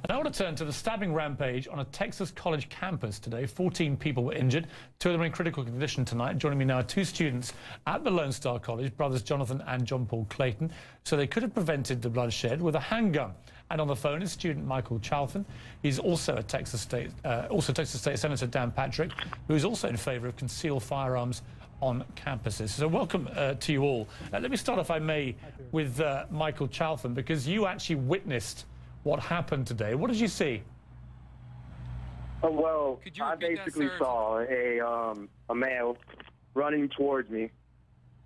And I want to turn to the stabbing rampage on a Texas college campus today. 14 people were injured. 2 of them are in critical condition tonight. Joining me now are 2 students at the Lone Star College, brothers Jonathan and John Paul Clayton. So they could have prevented the bloodshed with a handgun. And on the phone is student Michael Chalfin. He's also a Texas State Senator Dan Patrick, who is also in favour of concealed firearms on campuses. So welcome to you all. Let me start, if I may, with Michael Chalfin, because you actually witnessed what happened today. What did you see? Well, I basically saw a male running towards me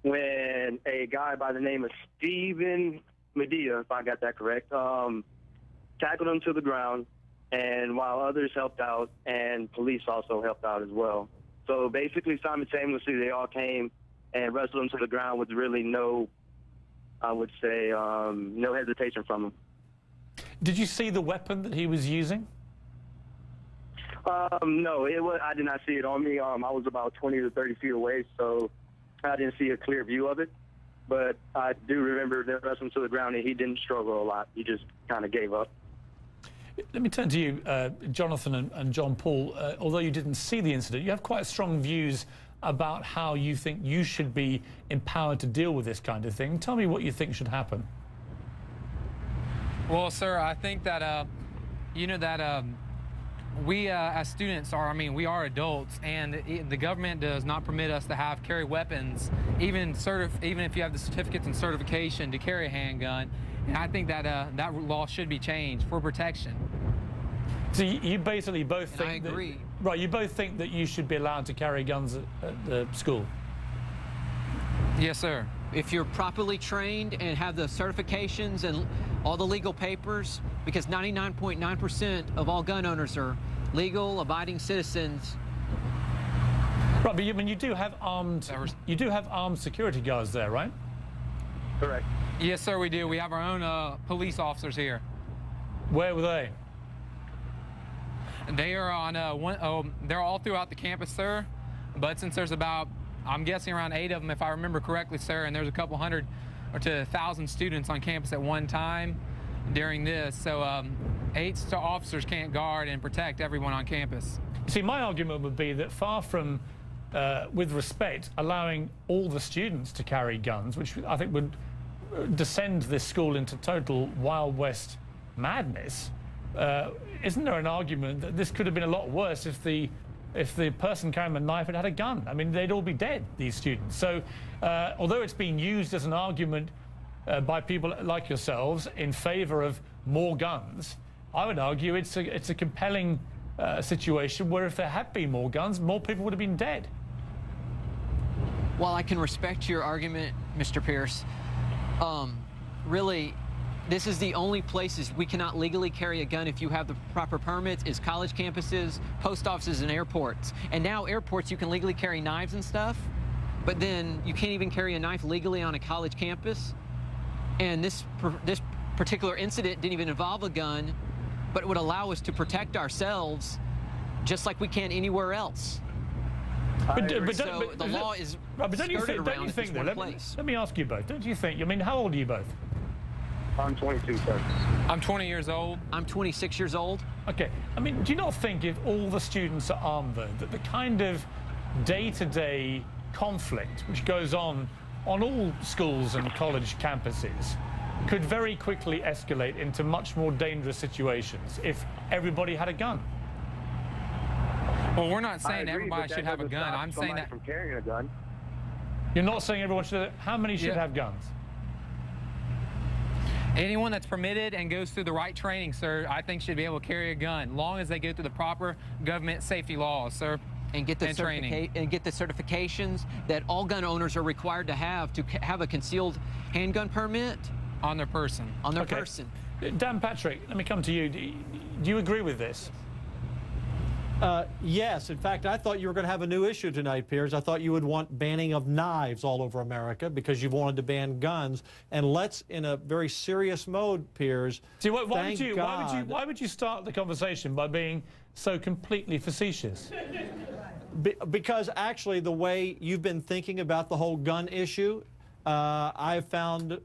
when a guy by the name of Stephen Medea, if I got that correct, tackled him to the ground, and while others helped out, and police also helped out as well. So basically, simultaneously, they all came and wrestled him to the ground with really no, I would say, no hesitation from him. Did you see the weapon that he was using? No, I did not see it on me. I was about 20 to 30 feet away, so I didn't see a clear view of it. But I do remember them wrestling to the ground, and he didn't struggle a lot. He just kind of gave up. Let me turn to you, Jonathan and John Paul. Although you didn't see the incident, you have quite strong views about how you think you should be empowered to deal with this kind of thing. Tell me what you think should happen. Well, sir, I think that, we as students we are adults, and the government does not permit us to carry weapons, even if you have the certificates and certification to carry a handgun. And I think that that law should be changed for protection. So you basically both think I agree. Right, you both think that you should be allowed to carry guns at the school? Yes, sir. If you're properly trained and have the certifications and all the legal papers, because 99.9% of all gun owners are legal, abiding citizens. Right, but you do have armed security guards there, right? Correct. Yes, sir, we do. We have our own police officers here. Where were they? They are on they're all throughout the campus, sir. But since there's about, I'm guessing, around 8 of them, if I remember correctly, sir, and there's a couple hundred or to 1,000 students on campus at one time during this, so 8 officers can't guard and protect everyone on campus. See, my argument would be that far from, with respect, allowing all the students to carry guns, which I think would descend this school into total Wild West madness, isn't there an argument that this could have been a lot worse if the person carrying a knife had a gun? I mean, they'd all be dead, these students. So although it's being used as an argument by people like yourselves in favor of more guns, I would argue it's a compelling situation where if there had been more guns, more people would have been dead. While I can respect your argument, Mr. Pierce, really, this is the only places we cannot legally carry a gun if you have the proper permits, is college campuses, post offices, and airports. And now airports, you can legally carry knives and stuff, but then you can't even carry a knife legally on a college campus. And this particular incident didn't even involve a gun, but it would allow us to protect ourselves just like we can anywhere else. So the law is skirted around this one place. Let me ask you both, don't you think, I mean, how old are you both? I'm 22, sir. I'm 20 years old. I'm 26 years old. Okay, I mean, do you not think if all the students are armed, though, that the kind of day-to-day conflict which goes on all schools and college campuses could very quickly escalate into much more dangerous situations if everybody had a gun? Well, we're not saying everybody should have a gun. I'm saying that from carrying a gun. You're not saying everyone should. How many should have guns? Anyone that's permitted and goes through the right training, sir, I think should be able to carry a gun, long as they go through the proper government safety laws, sir, and get the certifications that all gun owners are required to have a concealed handgun permit on their person. On their person. Dan Patrick, let me come to you. Do you agree with this? Yes. In fact, I thought you were going to have a new issue tonight, Piers. I thought you would want banning of knives all over America because you've wanted to ban guns. And let's, in a very serious mode, Piers, see, why would you start the conversation by being so completely facetious? Because actually the way you've been thinking about the whole gun issue, I've found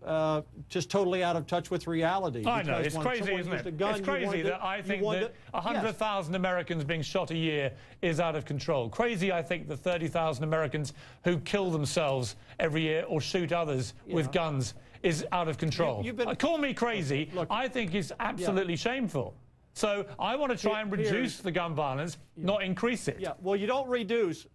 just totally out of touch with reality. I know, it's crazy, isn't it? It's crazy that I think that 100,000 Americans being shot a year is out of control. Crazy, I think, that 30,000 Americans who kill themselves every year or shoot others with guns is out of control. Call me crazy. Look, I think it's absolutely shameful. So I want to try and reduce the gun violence, not increase it. Yeah, well, you don't reduce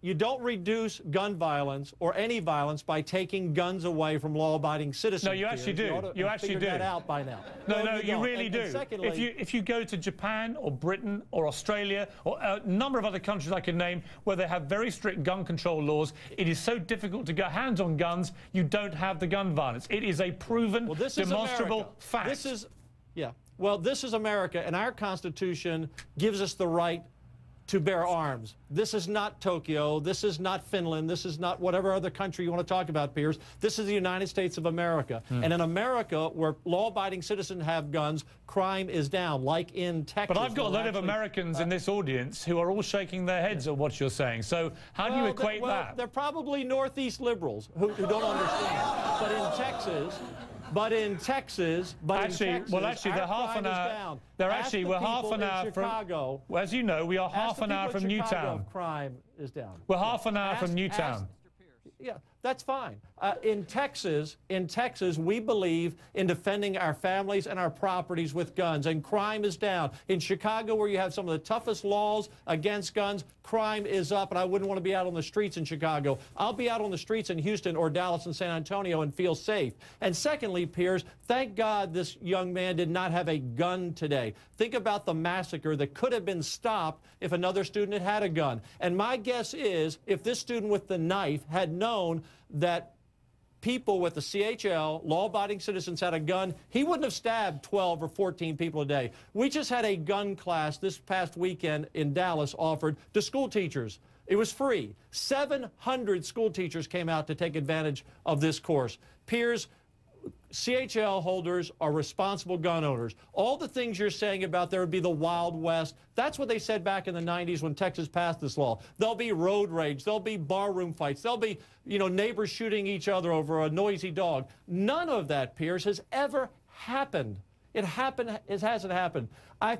gun violence or any violence by taking guns away from law-abiding citizens. No, you actually do. You actually do. That out by now. No, you really do. Secondly, if you go to Japan or Britain or Australia or a number of other countries I can name where they have very strict gun control laws, it is so difficult to get hands on guns, you don't have the gun violence. It is a proven, demonstrable fact. Well, this is America, and our Constitution gives us the right to bear arms. This is not Tokyo. This is not Finland. This is not whatever other country you want to talk about, Piers. This is the United States of America. And in America, where law-abiding citizens have guns, crime is down, like in Texas. But I've got a lot of Americans in this audience who are all shaking their heads at what you're saying. So how do you equate that? They're probably Northeast liberals who don't understand. But in Texas, actually, they're half an hour. We're half an hour from Chicago. Well, as you know, we are half an hour from Newtown. Crime is down. We're half an hour from Newtown. Yeah, that's fine. In Texas, we believe in defending our families and our properties with guns, and crime is down. In Chicago, where you have some of the toughest laws against guns, crime is up, and I wouldn't want to be out on the streets in Chicago. I'll be out on the streets in Houston or Dallas and San Antonio and feel safe. And secondly, Piers, thank God this young man did not have a gun today. Think about the massacre that could have been stopped if another student had had a gun. And my guess is, if this student with the knife had known that people with the CHL, law-abiding citizens, had a gun, he wouldn't have stabbed 12 or 14 people a day. We just had a gun class this past weekend in Dallas offered to school teachers. It was free. 700 school teachers came out to take advantage of this course. Piers, CHL holders are responsible gun owners. All the things you're saying about there would be the Wild West, that's what they said back in the 90s when Texas passed this law. There'll be road rage. There'll be barroom fights. There'll be, neighbors shooting each other over a noisy dog. None of that, Piers, has ever happened. It hasn't happened.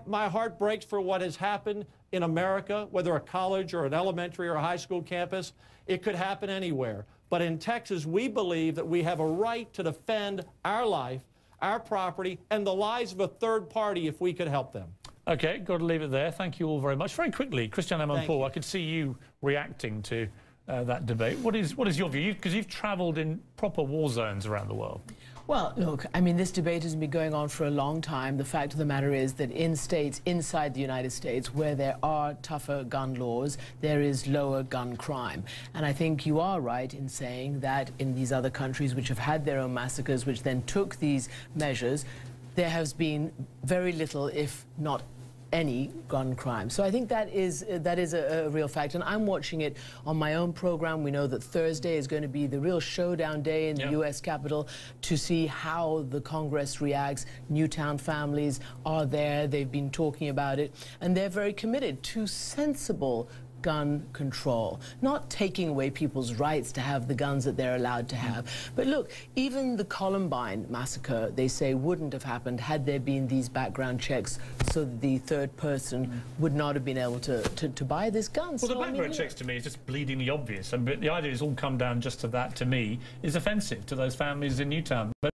My heart breaks for what has happened in America, whether a college or an elementary or a high school campus. It could happen anywhere. But in Texas, we believe that we have a right to defend our life, our property, and the lives of a third party if we could help them. Okay, got to leave it there. Thank you all very much. Very quickly, Christiane Amanpour, I could see you reacting to that debate. What is your view? Because you've travelled in proper war zones around the world. Well, look, I mean, this debate has been going on for a long time. The fact of the matter is that in states inside the United States where there are tougher gun laws, there is lower gun crime. And I think you are right in saying that in these other countries which have had their own massacres, which then took these measures, there has been very little, if not any, gun crime. So I think that is a real fact, and I'm watching it on my own program. We know that Thursday is going to be the real showdown day in the U.S. Capitol to see how the Congress reacts. Newtown families are there. They've been talking about it, and they're very committed to sensible gun control, not taking away people's rights to have the guns that they're allowed to have. But look, even the Columbine massacre, they say, wouldn't have happened had there been these background checks so that the third person would not have been able to buy this gun. Well, the background checks to me is just bleedingly obvious, and the idea is all come down just to that, to me, is offensive to those families in Newtown. But